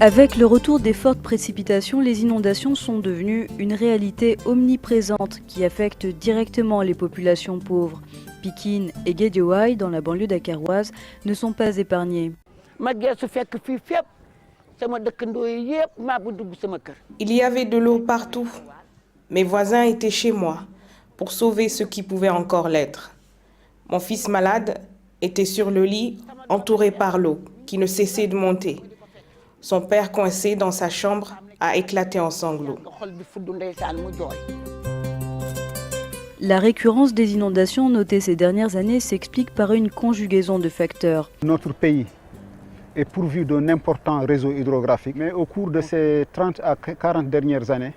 Avec le retour des fortes précipitations, les inondations sont devenues une réalité omniprésente qui affecte directement les populations pauvres. Pikine et Guédiawaye, dans la banlieue dakaroise, ne sont pas épargnés. Il y avait de l'eau partout. Mes voisins étaient chez moi pour sauver ceux qui pouvaient encore l'être. Mon fils malade était sur le lit, entouré par l'eau, qui ne cessait de monter. Son père, coincé dans sa chambre, a éclaté en sanglots. La récurrence des inondations notées ces dernières années s'explique par une conjugaison de facteurs. Notre pays est pourvu d'un important réseau hydrographique, mais au cours de ces 30 à 40 dernières années,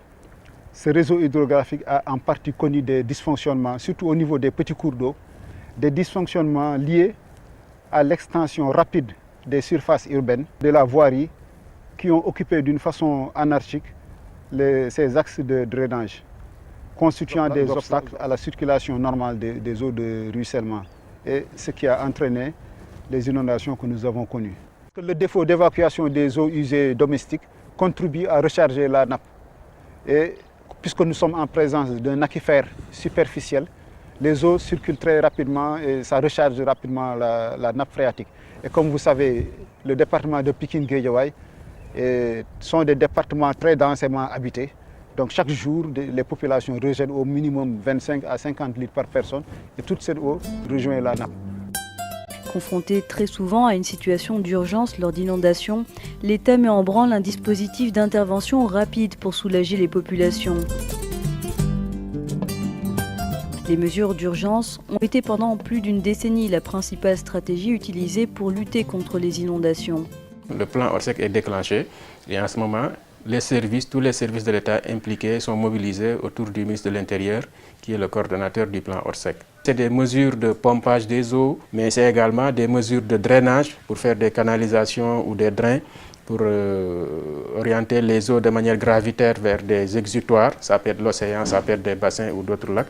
ce réseau hydrographique a en partie connu des dysfonctionnements, surtout au niveau des petits cours d'eau, des dysfonctionnements liés à l'extension rapide des surfaces urbaines, de la voirie, qui ont occupé d'une façon anarchique ces axes de drainage, constituant des obstacles à la circulation normale des eaux de ruissellement, et ce qui a entraîné les inondations que nous avons connues. Le défaut d'évacuation des eaux usées domestiques contribue à recharger la nappe. Et puisque nous sommes en présence d'un aquifère superficiel, les eaux circulent très rapidement et ça recharge rapidement la nappe phréatique. Et comme vous savez, le département de Pikine-Guédiawaye sont des départements très densément habités. Donc chaque jour, les populations rejettent au minimum 25 à 50 litres par personne et toute cette eau rejoint la nappe. Confronté très souvent à une situation d'urgence lors d'inondations, l'État met en branle un dispositif d'intervention rapide pour soulager les populations. Les mesures d'urgence ont été pendant plus d'une décennie la principale stratégie utilisée pour lutter contre les inondations. Le plan Orsec est déclenché et en ce moment, tous les services de l'État impliqués sont mobilisés autour du ministre de l'Intérieur, qui est le coordonnateur du plan Orsec. C'est des mesures de pompage des eaux, mais c'est également des mesures de drainage pour faire des canalisations ou des drains pour orienter les eaux de manière gravitaire vers des exutoires. Ça peut être l'océan, ça peut être des bassins ou d'autres lacs.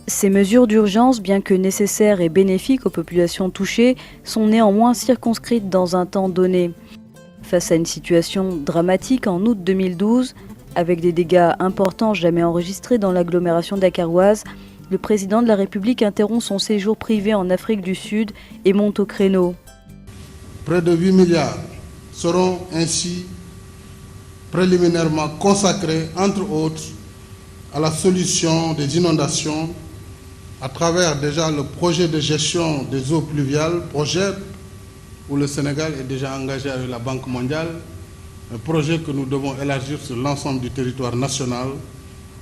Ces mesures d'urgence, bien que nécessaires et bénéfiques aux populations touchées, sont néanmoins circonscrites dans un temps donné. Face à une situation dramatique en août 2012, avec des dégâts importants jamais enregistrés dans l'agglomération dakaroise, le président de la République interrompt son séjour privé en Afrique du Sud et monte au créneau. Près de 8 milliards seront ainsi préliminairement consacrés, entre autres, à la solution des inondations à travers déjà le projet de gestion des eaux pluviales, projet où le Sénégal est déjà engagé avec la Banque mondiale, un projet que nous devons élargir sur l'ensemble du territoire national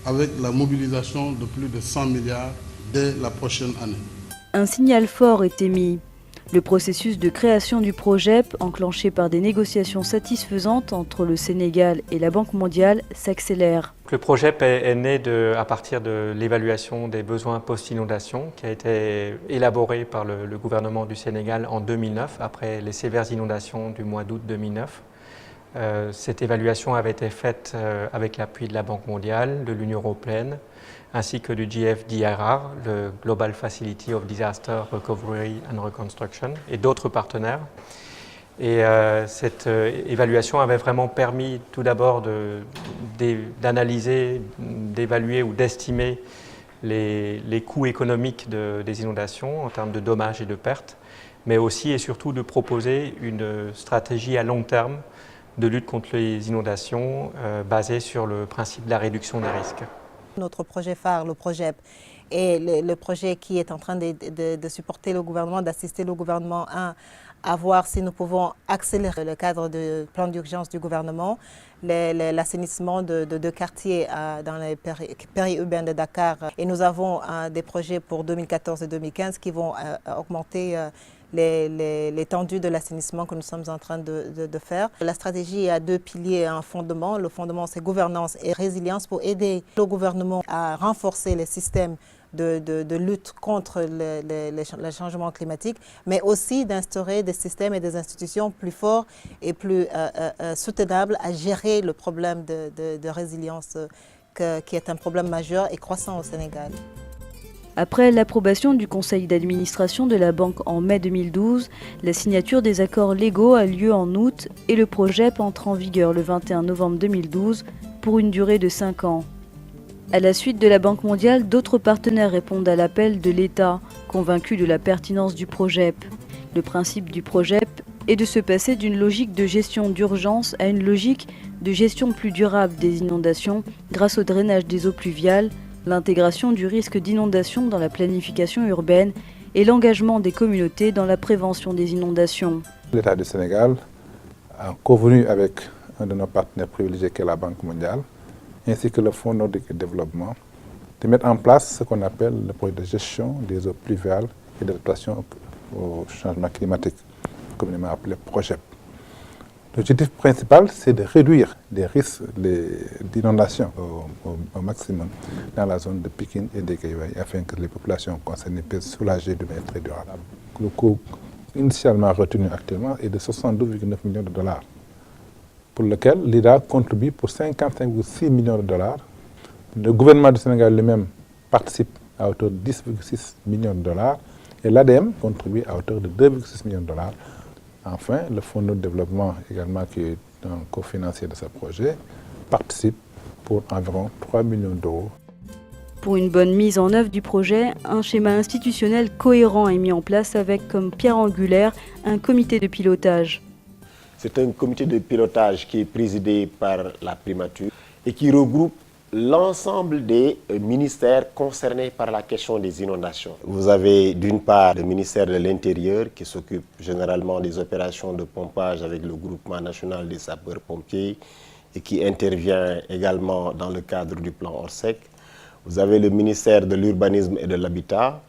avec la mobilisation de plus de 100 milliards dès la prochaine année. Un signal fort est émis. Le processus de création du PROJEP, enclenché par des négociations satisfaisantes entre le Sénégal et la Banque mondiale, s'accélère. Le PROJEP est né à partir de l'évaluation des besoins post-inondation qui a été élaborée par le gouvernement du Sénégal en 2009, après les sévères inondations du mois d'août 2009. Cette évaluation avait été faite avec l'appui de la Banque mondiale, de l'Union européenne, ainsi que du GFDRR, le Global Facility of Disaster Recovery and Reconstruction, et d'autres partenaires. Et cette évaluation avait vraiment permis tout d'abord d'analyser, d'évaluer ou d'estimer les coûts économiques des inondations en termes de dommages et de pertes, mais aussi et surtout de proposer une stratégie à long terme de lutte contre les inondations basée sur le principe de la réduction des risques. Notre projet phare, le PROJEP, est le projet qui est en train de supporter le gouvernement, d'assister le gouvernement à voir si nous pouvons accélérer le cadre de plan d'urgence du gouvernement, l'assainissement de quartiers dans les périurbains de Dakar. Et nous avons des projets pour 2014 et 2015 qui vont augmenter l'étendue de l'assainissement que nous sommes en train de faire. La stratégie a deux piliers et un fondement. Le fondement, c'est gouvernance et résilience pour aider le gouvernement à renforcer les systèmes de lutte contre le changement climatique, mais aussi d'instaurer des systèmes et des institutions plus forts et plus soutenables à gérer le problème de résilience qui est un problème majeur et croissant au Sénégal. Après l'approbation du conseil d'administration de la banque en mai 2012, la signature des accords légaux a lieu en août et le PROJEP entre en vigueur le 21 novembre 2012 pour une durée de 5 ans. À la suite de la Banque mondiale, d'autres partenaires répondent à l'appel de l'État, convaincus de la pertinence du PROJEP. Le principe du PROJEP est de se passer d'une logique de gestion d'urgence à une logique de gestion plus durable des inondations grâce au drainage des eaux pluviales, l'intégration du risque d'inondation dans la planification urbaine et l'engagement des communautés dans la prévention des inondations. L'État du Sénégal a convenu avec un de nos partenaires privilégiés qui est la Banque mondiale, ainsi que le Fonds nordique de développement, de mettre en place ce qu'on appelle le projet de gestion des eaux pluviales et d'adaptation au changement climatique, communément appelé PROJEP. L'objectif principal, c'est de réduire les risques d'inondation au maximum dans la zone de Pikine et de Guédiawaye, afin que les populations concernées puissent soulager de manière très durable. Le coût initialement retenu actuellement est de 72,9 millions de dollars, pour lequel l'IDA contribue pour 55,6 millions de dollars. Le gouvernement du Sénégal lui-même participe à hauteur de 10,6 millions de dollars et l'ADM contribue à hauteur de 2,6 millions de dollars. Enfin, le Fonds de développement, également, qui est un cofinancier de ce projet, participe pour environ 3 millions d'euros. Pour une bonne mise en œuvre du projet, un schéma institutionnel cohérent est mis en place avec comme pierre angulaire un comité de pilotage. C'est un comité de pilotage qui est présidé par la primature et qui regroupe l'ensemble des ministères concernés par la question des inondations. Vous avez d'une part le ministère de l'Intérieur qui s'occupe généralement des opérations de pompage avec le groupement national des sapeurs-pompiers et qui intervient également dans le cadre du plan Orsec. Vous avez le ministère de l'Urbanisme et de l'Habitat.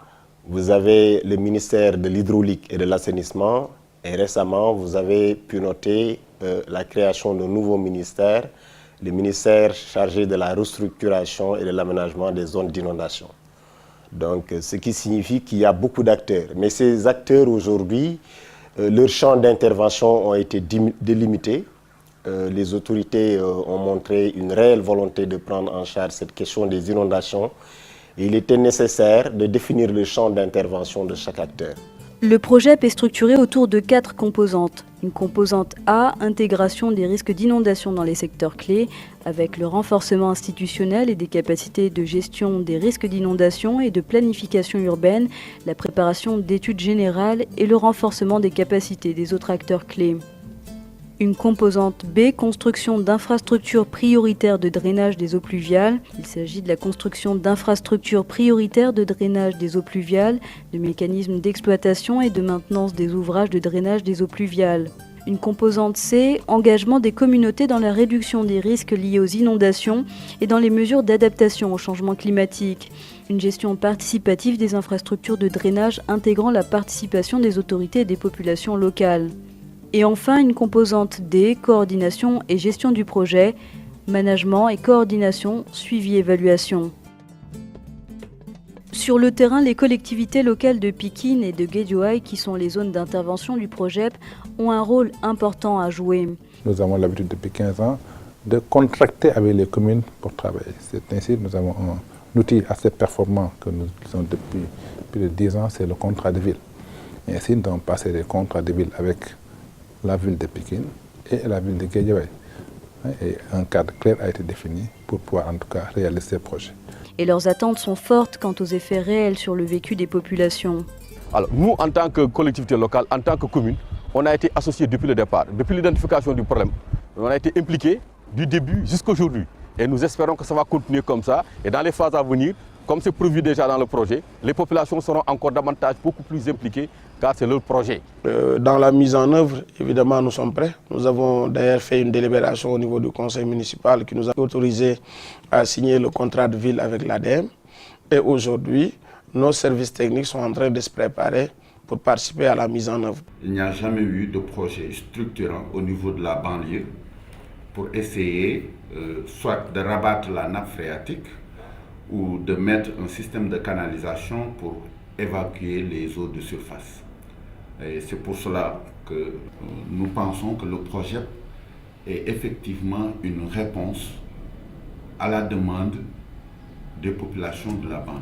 Vous avez le ministère de l'Hydraulique et de l'Assainissement. Et récemment, vous avez pu noter la création d'un nouveau ministère, le ministère chargé de la restructuration et de l'aménagement des zones d'inondation. Donc, ce qui signifie qu'il y a beaucoup d'acteurs. Mais ces acteurs, aujourd'hui, leurs champs d'intervention ont été délimités. Les autorités ont montré une réelle volonté de prendre en charge cette question des inondations. Et il était nécessaire de définir le champ d'intervention de chaque acteur. Le PROJEP est structuré autour de 4 composantes. Une composante A, intégration des risques d'inondation dans les secteurs clés, avec le renforcement institutionnel et des capacités de gestion des risques d'inondation et de planification urbaine, la préparation d'études générales et le renforcement des capacités des autres acteurs clés. Une composante B, construction d'infrastructures prioritaires de drainage des eaux pluviales. Il s'agit de la construction d'infrastructures prioritaires de drainage des eaux pluviales, de mécanismes d'exploitation et de maintenance des ouvrages de drainage des eaux pluviales. Une composante C, engagement des communautés dans la réduction des risques liés aux inondations et dans les mesures d'adaptation au changement climatique. Une gestion participative des infrastructures de drainage intégrant la participation des autorités et des populations locales. Et enfin, une composante D, coordination et gestion du projet, management et coordination, suivi, évaluation. Sur le terrain, les collectivités locales de Pikine et de Guédiawaye, qui sont les zones d'intervention du PROJEP, ont un rôle important à jouer. Nous avons l'habitude depuis 15 ans de contracter avec les communes pour travailler. C'est ainsi que nous avons un outil assez performant que nous utilisons depuis plus de 10 ans, c'est le contrat de ville. Et ainsi, nous avons passé des contrats de ville avec la ville de Pikine et la ville de Guédiawaye. Et un cadre clair a été défini pour pouvoir en tout cas réaliser ces projets. Et leurs attentes sont fortes quant aux effets réels sur le vécu des populations. Alors nous, en tant que collectivité locale, en tant que commune, on a été associés depuis le départ, depuis l'identification du problème. On a été impliqués du début jusqu'aujourd'hui. Et nous espérons que ça va continuer comme ça. Et dans les phases à venir, comme c'est prévu déjà dans le projet, les populations seront encore davantage beaucoup plus impliquées car c'est leur projet. Dans la mise en œuvre, évidemment, nous sommes prêts. Nous avons d'ailleurs fait une délibération au niveau du conseil municipal qui nous a autorisé à signer le contrat de ville avec l'ADM. Et aujourd'hui, nos services techniques sont en train de se préparer pour participer à la mise en œuvre. Il n'y a jamais eu de projet structurant au niveau de la banlieue pour essayer soit de rabattre la nappe phréatique ou de mettre un système de canalisation pour évacuer les eaux de surface. Et c'est pour cela que nous pensons que le projet est effectivement une réponse à la demande des populations de la banlieue.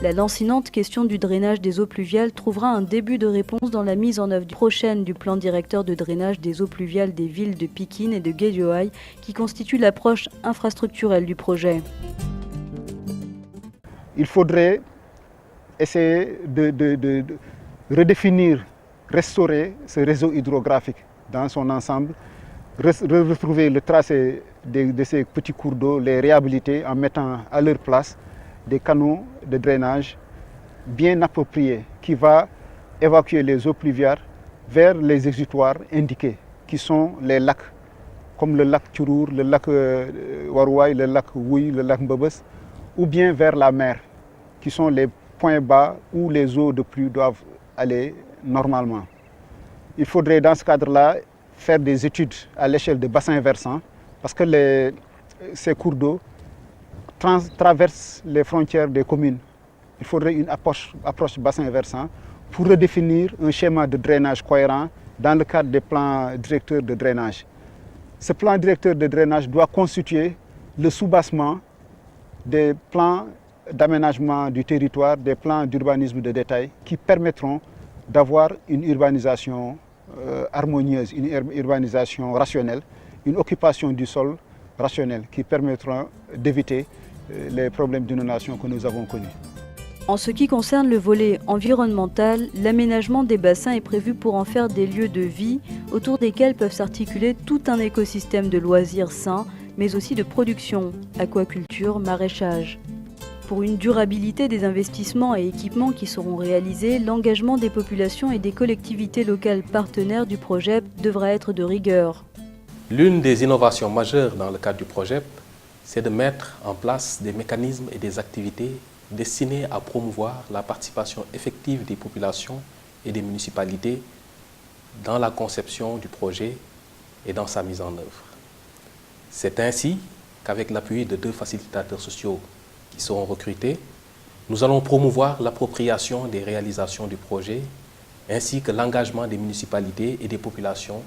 La lancinante question du drainage des eaux pluviales trouvera un début de réponse dans la mise en œuvre prochaine du plan directeur de drainage des eaux pluviales des villes de Pikine et de Guédiawaye, qui constitue l'approche infrastructurelle du projet. Il faudrait essayer de redéfinir, restaurer ce réseau hydrographique dans son ensemble, retrouver le tracé de ces petits cours d'eau, les réhabiliter en mettant à leur place des canaux de drainage bien appropriés qui va évacuer les eaux pluviales vers les exutoires indiqués, qui sont les lacs, comme le lac Tchourour, le lac Warouaï, le lac Wouy, le lac Mbebes, ou bien vers la mer, qui sont les points bas où les eaux de pluie doivent aller normalement. Il faudrait dans ce cadre-là faire des études à l'échelle de bassins versants, parce que ces cours d'eau traversent les frontières des communes. Il faudrait une approche bassin versant pour redéfinir un schéma de drainage cohérent dans le cadre des plans directeurs de drainage. Ce plan directeur de drainage doit constituer le soubassement des plans d'aménagement du territoire, des plans d'urbanisme de détail qui permettront d'avoir une urbanisation harmonieuse, une urbanisation rationnelle, une occupation du sol rationnelle qui permettra d'éviter les problèmes d'inondation que nous avons connus. En ce qui concerne le volet environnemental, l'aménagement des bassins est prévu pour en faire des lieux de vie autour desquels peuvent s'articuler tout un écosystème de loisirs sains, mais aussi de production, aquaculture, maraîchage. Pour une durabilité des investissements et équipements qui seront réalisés, l'engagement des populations et des collectivités locales partenaires du projet devra être de rigueur. L'une des innovations majeures dans le cadre du projet, c'est de mettre en place des mécanismes et des activités destinés à promouvoir la participation effective des populations et des municipalités dans la conception du projet et dans sa mise en œuvre. C'est ainsi qu'avec l'appui de 2 facilitateurs sociaux qui seront recrutés, nous allons promouvoir l'appropriation des réalisations du projet ainsi que l'engagement des municipalités et des populations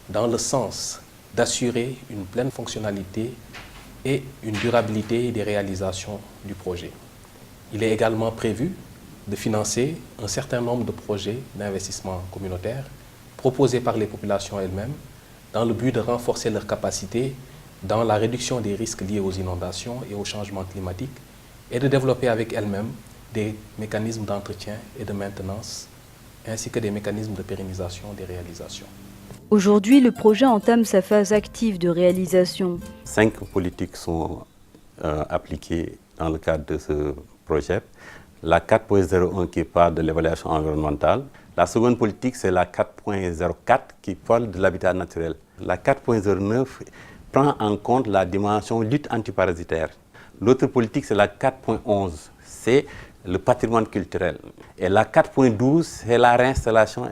dans le sens d'assurer une pleine fonctionnalité et une durabilité des réalisations du projet. Il est également prévu de financer un certain nombre de projets d'investissement communautaire proposés par les populations elles-mêmes dans le but de renforcer leur capacité dans la réduction des risques liés aux inondations et au changement climatique et de développer avec elles-mêmes des mécanismes d'entretien et de maintenance ainsi que des mécanismes de pérennisation des réalisations. Aujourd'hui, le projet entame sa phase active de réalisation. 5 politiques sont appliquées dans le cadre de ce projet. La 4.01 qui parle de l'évaluation environnementale. La seconde politique, c'est la 4.04 qui parle de l'habitat naturel. La 4.09 prend en compte la dimension lutte antiparasitaire. L'autre politique, c'est la 4.11, c'est le patrimoine culturel. Et la 4.12, c'est la réinstallation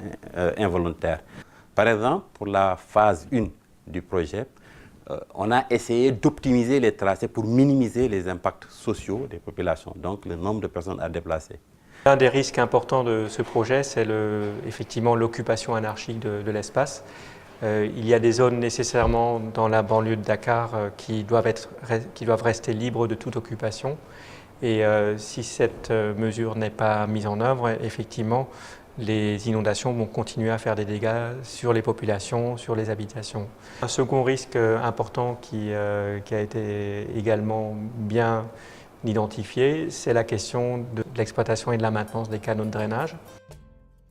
involontaire. Par exemple, pour la phase 1 du projet, on a essayé d'optimiser les tracés pour minimiser les impacts sociaux des populations, donc le nombre de personnes à déplacer. Un des risques importants de ce projet, c'est effectivement l'occupation anarchique de l'espace. Il y a des zones nécessairement dans la banlieue de Dakar qui doivent rester libres de toute occupation. Et si cette mesure n'est pas mise en œuvre, effectivement, les inondations vont continuer à faire des dégâts sur les populations, sur les habitations. Un second risque important qui a été également bien identifié, c'est la question de l'exploitation et de la maintenance des canaux de drainage.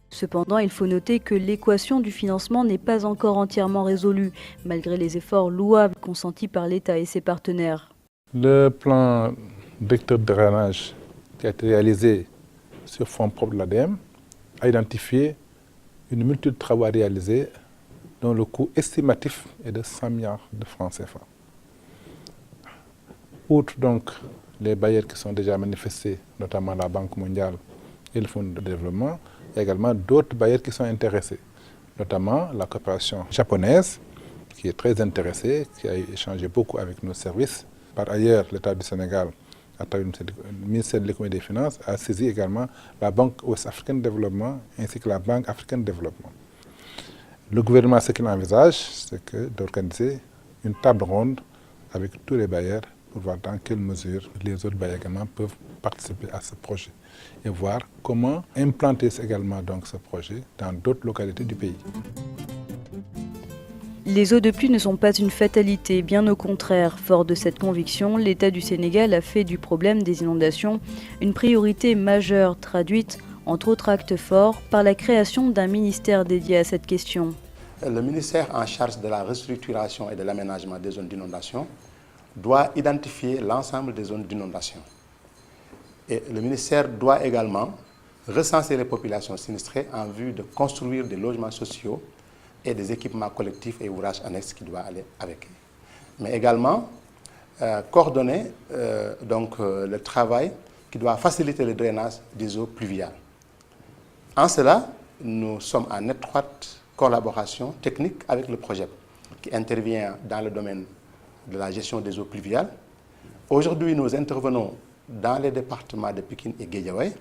Cependant, il faut noter que l'équation du financement n'est pas encore entièrement résolue, malgré les efforts louables consentis par l'État et ses partenaires. Le plan directeur de drainage qui a été réalisé sur fonds propres de l'ADM a identifié une multitude de travaux à réaliser dont le coût estimatif est de 100 milliards de francs CFA. Outre donc les bailleurs qui sont déjà manifestés, notamment la Banque mondiale et le Fonds de développement, il y a également d'autres bailleurs qui sont intéressés, notamment la coopération japonaise qui est très intéressée, qui a échangé beaucoup avec nos services. Par ailleurs, l'État du Sénégal, à travers le ministère de l'Économie et des Finances, a saisi également la Banque ouest-africaine de développement ainsi que la Banque africaine de développement. Le gouvernement, ce qu'il envisage, c'est d'organiser une table ronde avec tous les bailleurs pour voir dans quelle mesure les autres bailleurs également peuvent participer à ce projet et voir comment implanter également donc ce projet dans d'autres localités du pays. Les eaux de pluie ne sont pas une fatalité, bien au contraire. Fort de cette conviction, l'État du Sénégal a fait du problème des inondations une priorité majeure, traduite, entre autres actes forts, par la création d'un ministère dédié à cette question. Le ministère en charge de la restructuration et de l'aménagement des zones d'inondation doit identifier l'ensemble des zones d'inondation. Et le ministère doit également recenser les populations sinistrées en vue de construire des logements sociaux et des équipements collectifs et ouvrages annexes qui doivent aller avec. Mais également coordonner le travail qui doit faciliter le drainage des eaux pluviales. En cela, nous sommes en étroite collaboration technique avec le projet qui intervient dans le domaine de la gestion des eaux pluviales. Aujourd'hui, nous intervenons dans les départements de Pikine et Guédiawaye,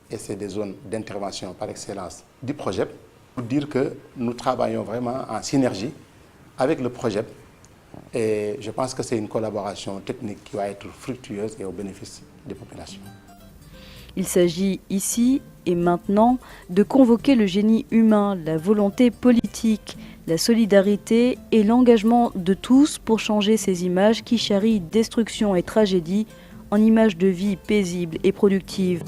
et c'est des zones d'intervention par excellence du projet, pour dire que nous travaillons vraiment en synergie avec le projet, et je pense que c'est une collaboration technique qui va être fructueuse et au bénéfice des populations. Il s'agit ici et maintenant de convoquer le génie humain, la volonté politique, la solidarité et l'engagement de tous pour changer ces images qui charrient destruction et tragédie en images de vie paisibles et productives.